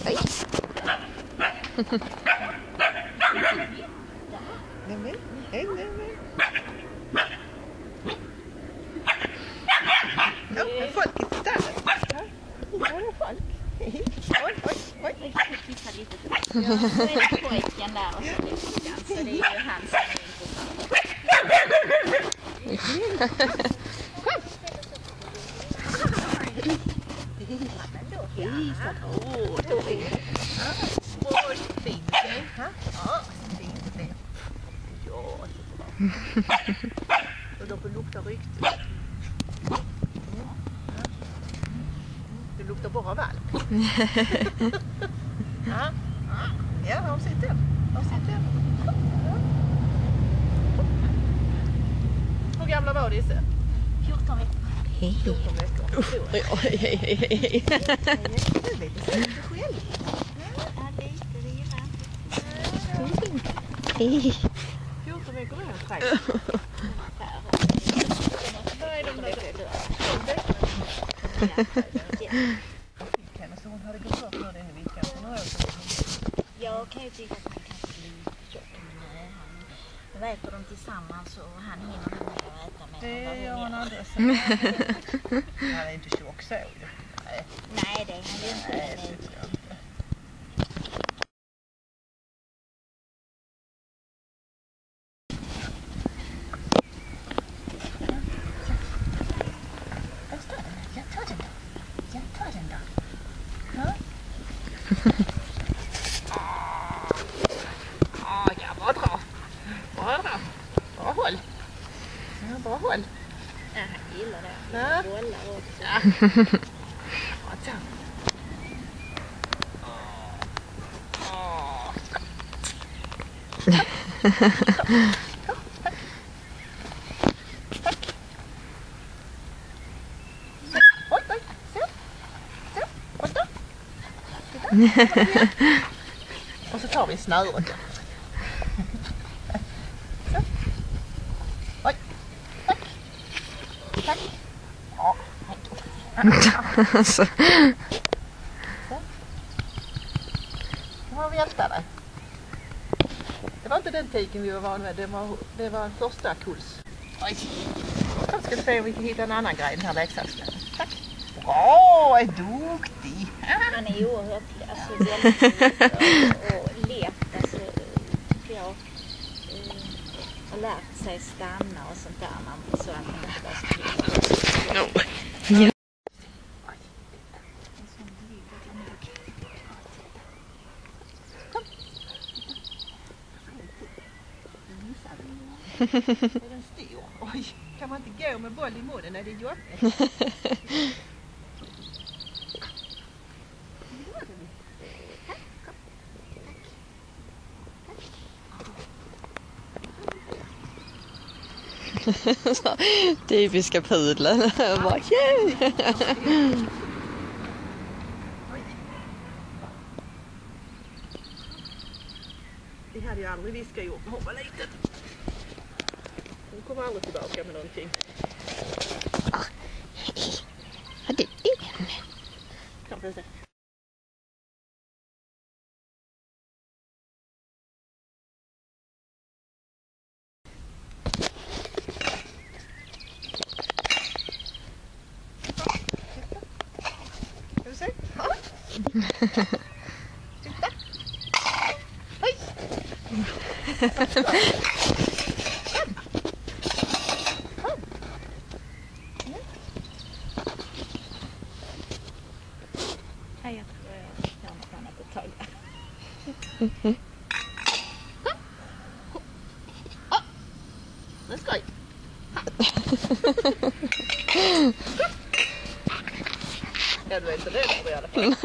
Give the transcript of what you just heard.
Oj. Nej. Ja, folk istället. Här är folk. Oj. Kissa lite. Ja, så är det pojken där och så flickan. Så det är ju han som är och de får lukta ryktigt. Det luktar bara valp. Ja, har sett den. Hur gamla var dessa? 14 veckor. 14 veckor. Hej. Det är lite själv. Ja, lite, det gillar jag. Hej. 14 veckor är en fräck. Nej, de där Så hon hade gått bort när den i veckan för några år sedan. jag kan ju tycka att man kan bli tjock med äter de tillsammans och han hinner nog inte äta med. Det gör hon aldrig. Han är inte tjock så. Nej, det är han ju inte. Nej, det tycker jag inte. Jag tar den då. Ja, bara dra. Bra håll. Ja, bra håll. Ja, han gillar det. Ja. Bollar också. Ja. Ja, så. Och så tar vi snöret. Så. Oj. Tack. Ja. Alltså. Så. Nu har vi hjälpt dig. Det var inte den tiken vi var van med. Det var en första kuls. Oj. Jag ska se om vi kan hitta en annan grej i den här leksaksläden. Tack. Bra, är duktig. Han är oerhört väldigt och lekt, alltså, tycker jag. Har lärt sig stanna och sånt där så att han inte bara springer. Ja. Är den stor? Oj, kan man inte gå med boll i munnen när det är jobbigt? Typiska pudlen. Bara, yay! Det hade jag aldrig Viska gjort när hon var liten. Hon kommer aldrig tillbaka med någonting. Har du en? Kan vi se. Ska vi se? Ja. Titta. Oj! Nej, jag tror jag gör något annat ett tag. Det är skoj. Ja, du är inte rädd för det i alla fall.